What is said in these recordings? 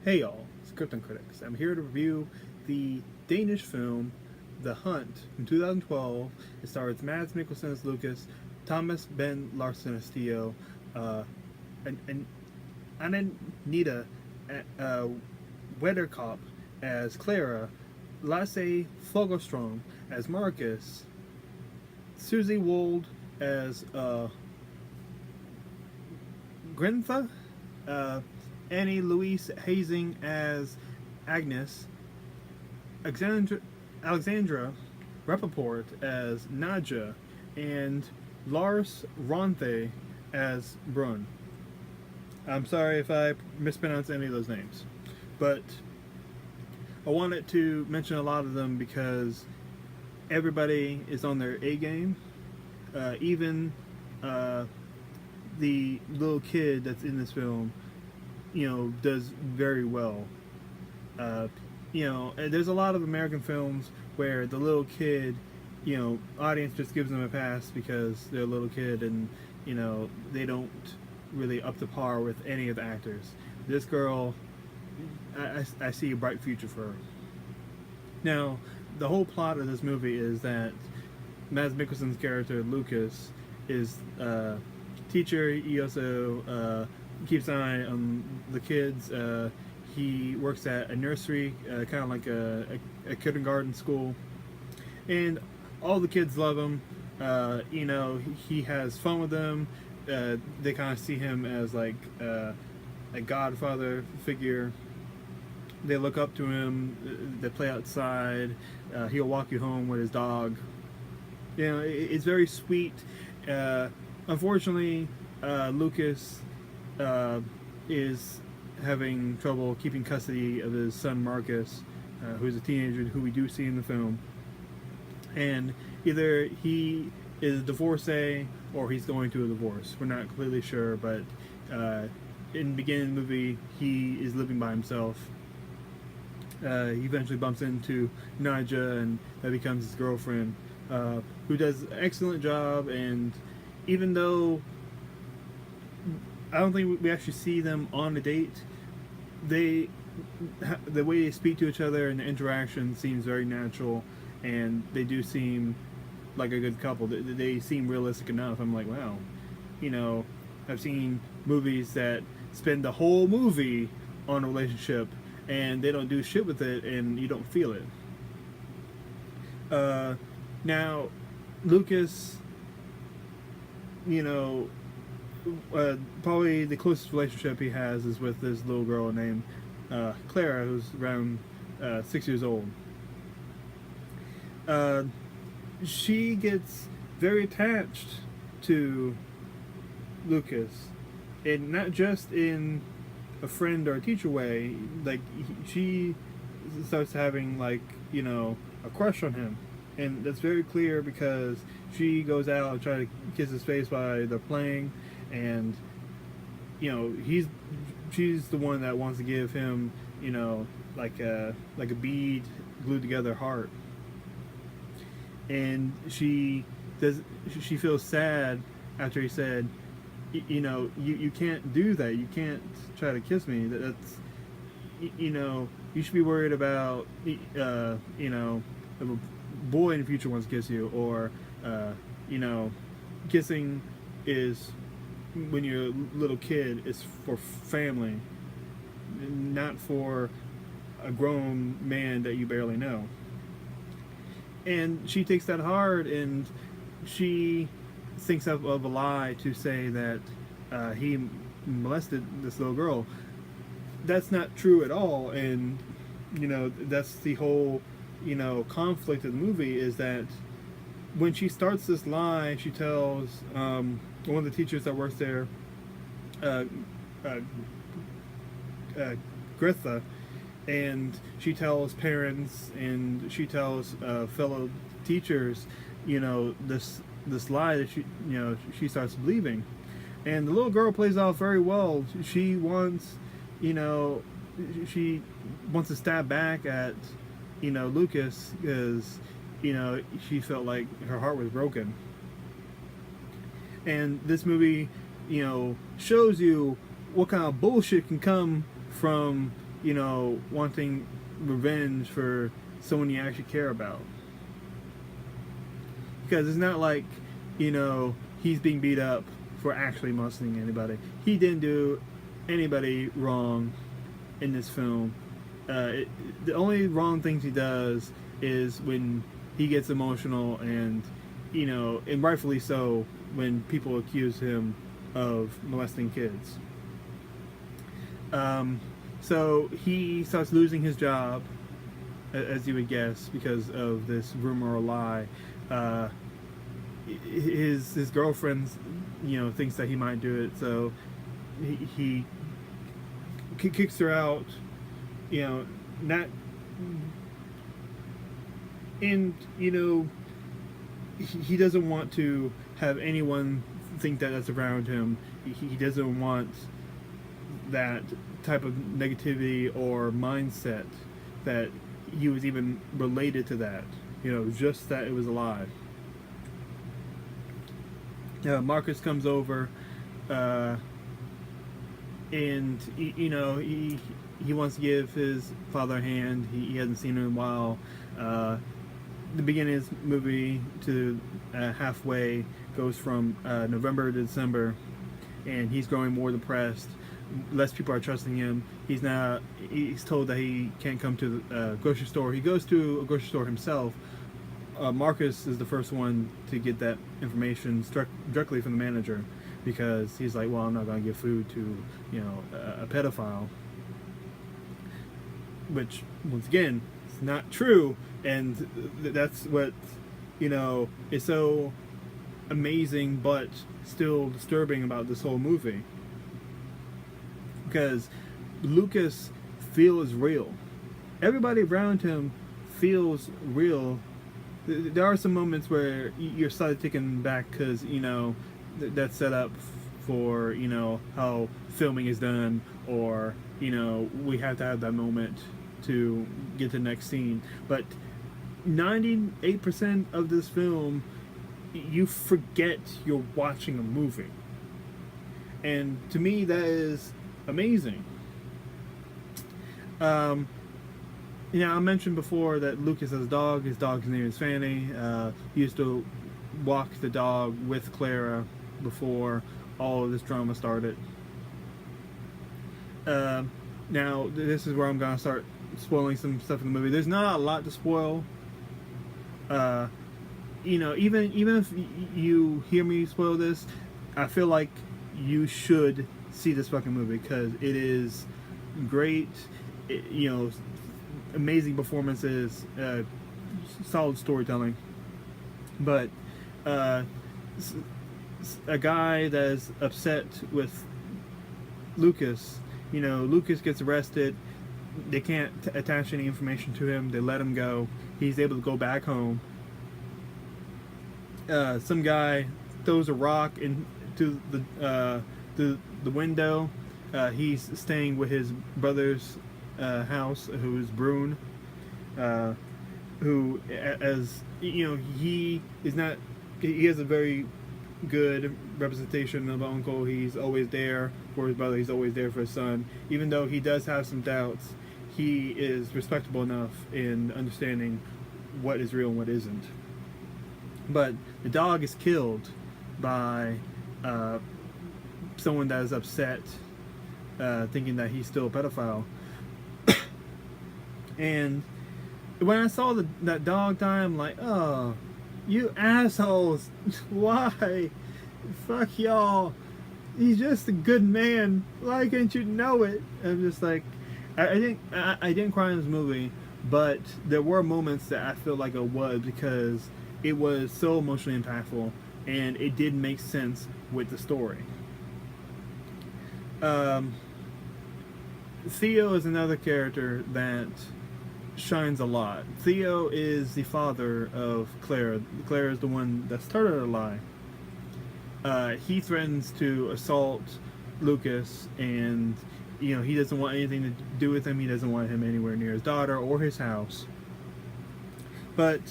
Hey y'all, Scripting Critics. I'm here to review the Danish film The Hunt from 2012. It stars Mads Mikkelsen as Lucas, Thomas Ben Larsen as Theo, and Anita uh, Wetterkop as Clara, Lasse Fogelstrom as Marcus, Susie Wold as Grintha, uh, Annie Louise Hazing as Agnes, Alexandra Rappaport as Nadja, and Lars Ronthe as Brun. I'm sorry if I mispronounce any of those names, but I wanted to mention a lot of them because everybody is on their A game. Even the little kid that's in this film, does very well. Uh, there's a lot of American films where the little kid, audience just gives them a pass because they're a little kid and, they don't really up to par with any of the actors. This girl, I see a bright future for her. Now, the whole plot of this movie is that Mads Mikkelsen's character, Lucas, is a teacher. He also keeps an eye on the kids. He works at a nursery, kind of like a kindergarten school, and all the kids love him. He has fun with them. They kind of see him as like a godfather figure. They look up to him. They play outside. He'll walk you home with his dog. It's very sweet. Unfortunately, Lucas is having trouble keeping custody of his son Marcus, who's a teenager who we do see in the film. And either he is a divorcee or he's going to a divorce. We're not completely sure, but in the beginning of the movie, he is living by himself. He eventually bumps into Nadja, and that becomes his girlfriend, who does an excellent job. And even though I don't think we actually see them on a date, the way they speak to each other and the interaction seems very natural, and they do seem like a good couple. They seem realistic enough. I'm like, wow, I've seen movies that spend the whole movie on a relationship and they don't do shit with it and you don't feel it. Now, Lucas, probably the closest relationship he has is with this little girl named Clara, who's around 6 years old. She gets very attached to Lucas, and not just in a friend or a teacher way. Like, she starts having a crush on him, and that's very clear because she goes out and tries to kiss his face while they're playing, and she's the one that wants to give him like a bead glued together heart, and she feels sad after he said, you can't do that, you can't try to kiss me, that's you should be worried about if a boy in the future wants to kiss you, or kissing is, when you're a little kid, is for family, not for a grown man that you barely know. And she takes that hard, and she thinks of a lie to say that he molested this little girl. That's not true at all, and that's the whole conflict of the movie, is that when she starts this lie, she tells one of the teachers that works there, Gritha, and she tells parents and she tells fellow teachers, this lie that she starts believing, and the little girl plays off very well. She wants, she wants to stab back at Lucas because she felt like her heart was broken. And this movie, shows you what kind of bullshit can come from wanting revenge for someone you actually care about. Because it's not like, he's being beat up for actually molesting anybody. He didn't do anybody wrong in this film. The only wrong things he does is when he gets emotional and, and rightfully so, when people accuse him of molesting kids. So he starts losing his job, as you would guess, because of this rumor or lie. His girlfriend, thinks that he might do it, so he kicks her out. Not, and he doesn't want to have anyone think that that's around him. He doesn't want that type of negativity or mindset that he was even related to that. Just that it was a lie. Marcus comes over, and he wants to give his father a hand. He hasn't seen him in a while. The beginning of this movie to halfway goes from November to December, and he's growing more depressed. Less people are trusting him. He's told that he can't come to the grocery store. He goes to a grocery store himself. Marcus is the first one to get that information directly from the manager, because he's like, well, I'm not going to give food to a pedophile, which once again is not true. And that's what is so amazing but still disturbing about this whole movie, because Lucas feels real. Everybody around him feels real. There are some moments where you're slightly taken back because that's set up for how filming is done, or we have to have that moment to get to the next scene. But 98% of this film, you forget you're watching a movie, and to me that is amazing. I mentioned before that Lucas has a dog. His dog's name is Fanny. He used to walk the dog with Clara before all of this drama started. Now, this is where I'm going to start spoiling some stuff in the movie. There's not a lot to spoil. Even if you hear me spoil this, I feel like you should see this fucking movie, because it is great. Amazing performances, solid storytelling, but a guy that is upset with Lucas. Lucas gets arrested. They can't attach any information to him. They let him go. He's able to go back home. Some guy throws a rock into the window. He's staying with his brother's house, who is Brune, who, as he is not. He has a very good representation of an uncle. He's always there for his brother. He's always there for his son. Even though he does have some doubts, he is respectable enough in understanding what is real and what isn't. But the dog is killed by someone that is upset, thinking that he's still a pedophile. And when I saw that dog die, I'm like, oh, you assholes. Why? Fuck y'all. He's just a good man. Why can't you know it? I'm just like, I didn't cry in this movie, but there were moments that I feel like it was, because it was so emotionally impactful, and it did make sense with the story. Theo is another character that shines a lot. Theo is the father of Clara. Clara is the one that started the lie. He threatens to assault Lucas, and he doesn't want anything to do with him. He doesn't want him anywhere near his daughter or his house. But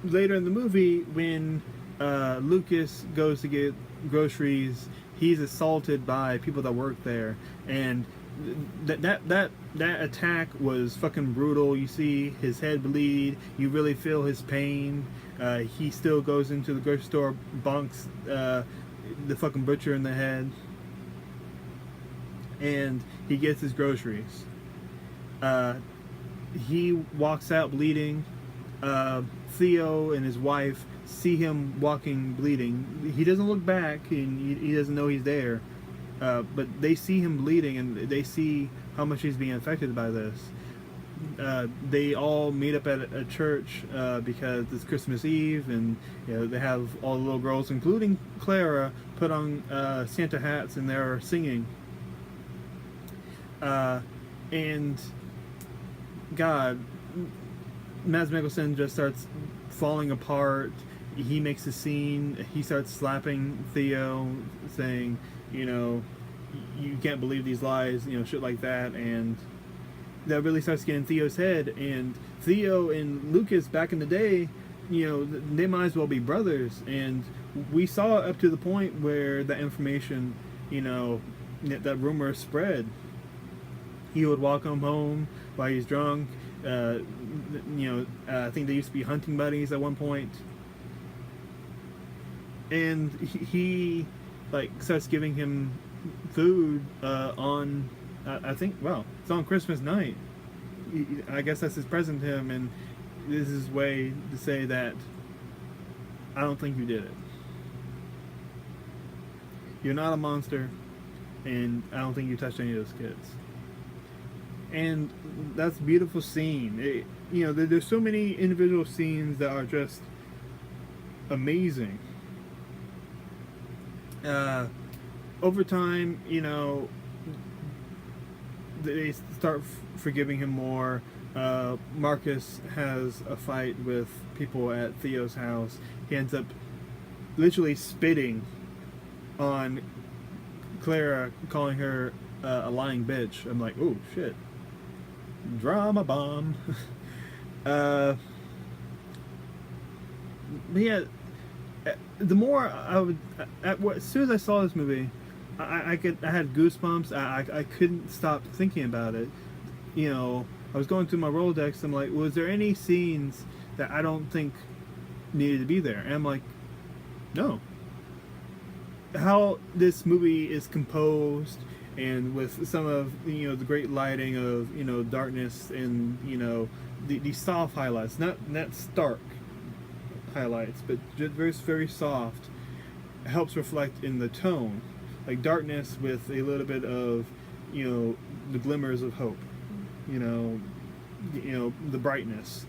later in the movie, when Lucas goes to get groceries, he's assaulted by people that work there, and that attack was fucking brutal. You see his head bleed. You really feel his pain. He still goes into the grocery store, bonks the fucking butcher in the head, and he gets his groceries. He walks out bleeding. Theo and his wife see him walking bleeding. He doesn't look back, and he doesn't know he's there. But they see him bleeding, and they see how much he's being affected by this. They all meet up at a church because it's Christmas Eve, and they have all the little girls, including Clara, put on Santa hats, and they're singing. And God, Mads Mikkelsen just starts falling apart. He makes a scene. He starts slapping Theo, saying, you can't believe these lies, shit like that. And that really starts getting Theo's head. And Theo and Lucas back in the day, they might as well be brothers. And we saw up to the point where that information, that rumor spread. He would walk him home while he's drunk. I think they used to be hunting buddies at one point. And he starts giving him food on, I think, it's on Christmas night. I guess that's his present to him, and this is his way to say that I don't think you did it. You're not a monster, and I don't think you touched any of those kids. And that's a beautiful scene. There's so many individual scenes that are just amazing. Over time, they start forgiving him more. Marcus has a fight with people at Theo's house. He ends up literally spitting on Clara, calling her a lying bitch. I'm like, oh shit. Drama bomb. Yeah, the more I would, as soon as I saw this movie, I had goosebumps. I couldn't stop thinking about it. I was going through my Rolodex. I'm like, was there any scenes that I don't think needed to be there? And I'm like, no. How this movie is composed, and with some of the great lighting of darkness, and the soft highlights, not stark highlights, but just very, very soft, helps reflect in the tone, like darkness with a little bit of the glimmers of hope, the brightness.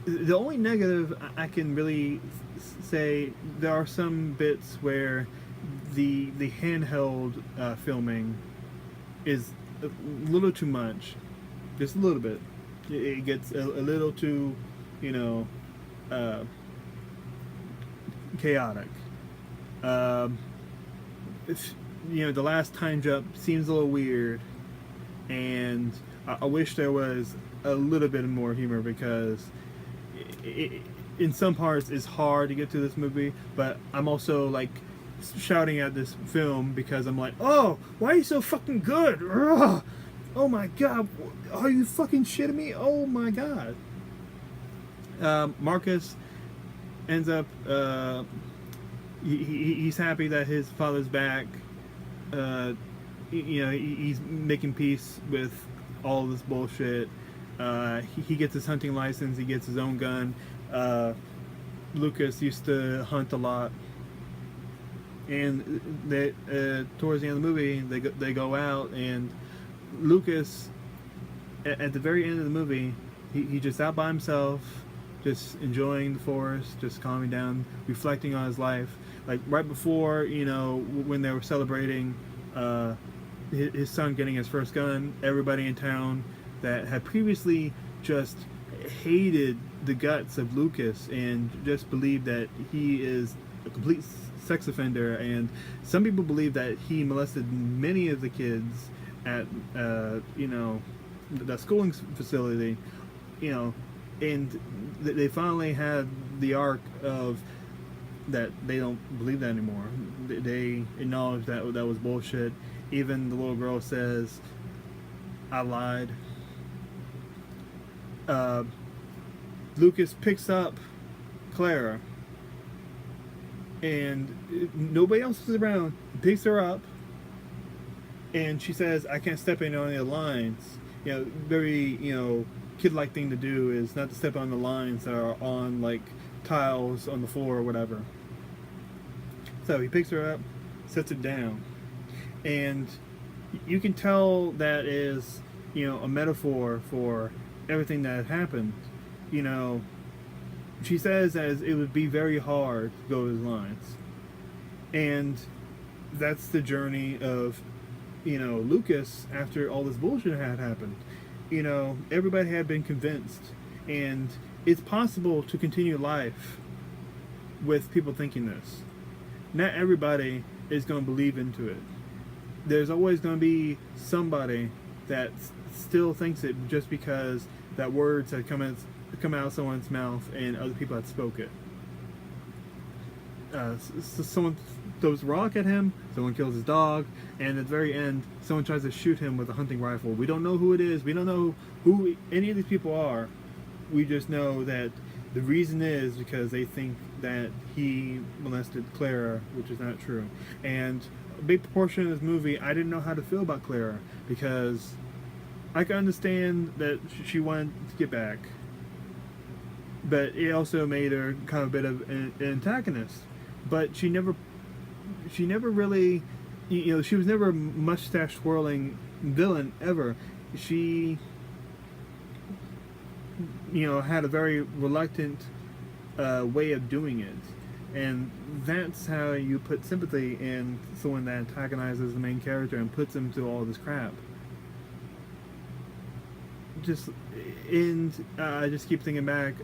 The only negative I can really say, there are some bits where the handheld filming is a little too much, just a little bit. It gets a little too chaotic. The last time jump seems a little weird, and I wish there was a little bit more humor, because in some parts it's hard to get to this movie, but I'm also shouting at this film because I'm like, oh, why are you so fucking good? Ugh. Oh my god, are you fucking shitting me? Oh my god. Marcus ends up he's happy that his father's back. He's making peace with all this bullshit. He gets his hunting license. He gets his own gun. Lucas used to hunt a lot, and towards the end of the movie, they go out, and Lucas, at the very end of the movie, he just out by himself, just enjoying the forest, just calming down, reflecting on his life. Like right before, when they were celebrating his son getting his first gun, everybody in town that had previously just hated the guts of Lucas and just believed that he is a complete sex offender, and some people believe that he molested many of the kids at the schooling facility, and they finally had the arc of that they don't believe that anymore. They acknowledge that was bullshit, Even the little girl says, "I lied." Uh, Lucas picks up Clara, and nobody else is around. He picks her up, and she says, "I can't step in on any lines." Very kid-like thing to do is not to step on the lines that are on like tiles on the floor or whatever. So he picks her up, sets it down, and you can tell that is a metaphor for everything that happened. You know, she says as it would be very hard to go those lines, and that's the journey of Lucas after all this bullshit had happened. Everybody had been convinced, and it's possible to continue life with people thinking this. Not everybody is going to believe into it. There's always going to be somebody that still thinks it just because that words had come out of someone's mouth and other people had spoke it. So someone throws a rock at him, someone kills his dog, and at the very end, someone tries to shoot him with a hunting rifle. We don't know who it is. We don't know who any of these people are. We just know that the reason is because they think that he molested Clara, which is not true. And a big proportion of this movie, I didn't know how to feel about Clara, because I can understand that she wanted to get back, but it also made her kind of a bit of an antagonist. But she never really, she was never a mustache twirling villain ever. She, had a very reluctant way of doing it, and that's how you put sympathy in someone that antagonizes the main character and puts him through all this crap. I just keep thinking back.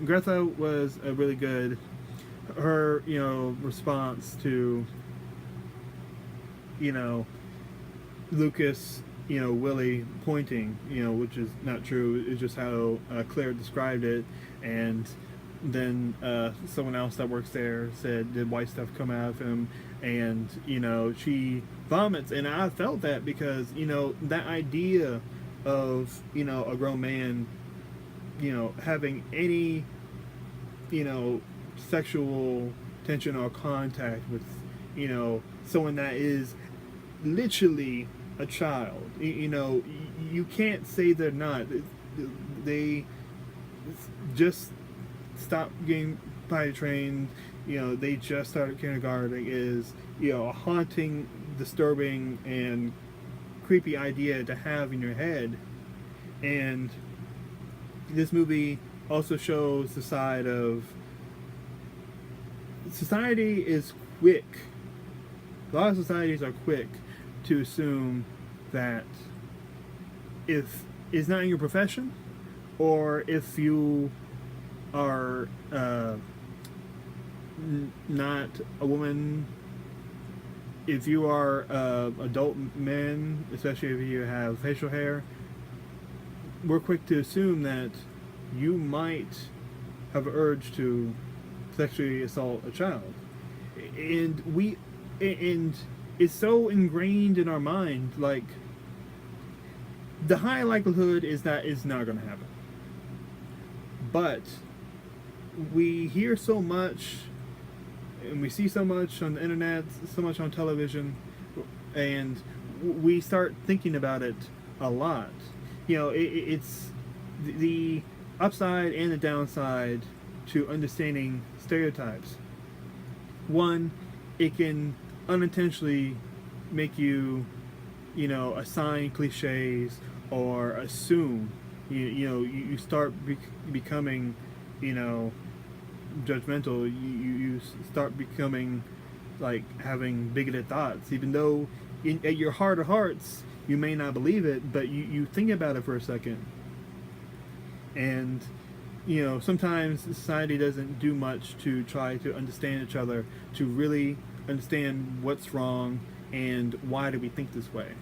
Greta was really good. Her, response to, Lucas, Willie pointing, which is not true. It's just how Claire described it, and then someone else that works there said, "Did white stuff come out of him?" And she vomits, and I felt that because that idea of a grown man, having any sexual tension or contact with someone that is literally a child. You can't say they're not. They just stopped getting potty trained. They just started kindergarten. Is a haunting, disturbing, and creepy idea to have in your head. And this movie also shows the side of society is quick. A lot of societies are quick to assume that if it's not in your profession, or if you are not a woman, if you are adult men, especially if you have facial hair, we're quick to assume that you might have an urge to sexually assault a child, and it's so ingrained in our mind. Like, the high likelihood is that it's not going to happen, but we hear so much, and we see so much on the internet, so much on television, and we start thinking about it a lot. It's the upside and the downside to understanding stereotypes. One, it can unintentionally make you, assign cliches or assume. You start becoming, judgmental. You start becoming like having bigoted thoughts, even though at your heart of hearts you may not believe it, but you think about it for a second. And sometimes society doesn't do much to try to understand each other, to really understand what's wrong and why do we think this way.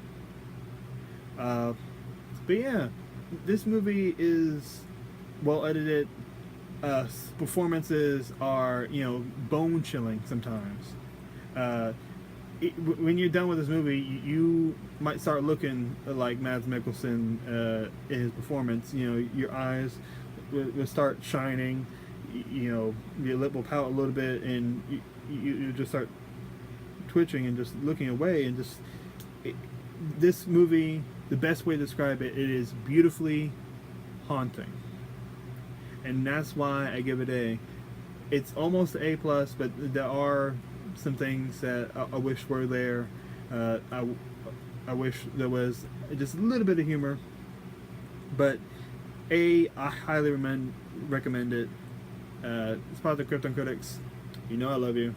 But yeah, this movie is well edited. Performances are bone chilling sometimes. when you're done with this movie, you might start looking like Mads Mikkelsen in his performance. You know, your eyes will start shining. You know, your lip will pout a little bit, and you just start twitching and just looking away. And just this movie, the best way to describe it, it is beautifully haunting, and that's why I give it A. It's almost A plus, but there are some things that I wish were there. I wish there was just a little bit of humor, but I highly recommend it. Spot the Krypton Critics. You know I love you.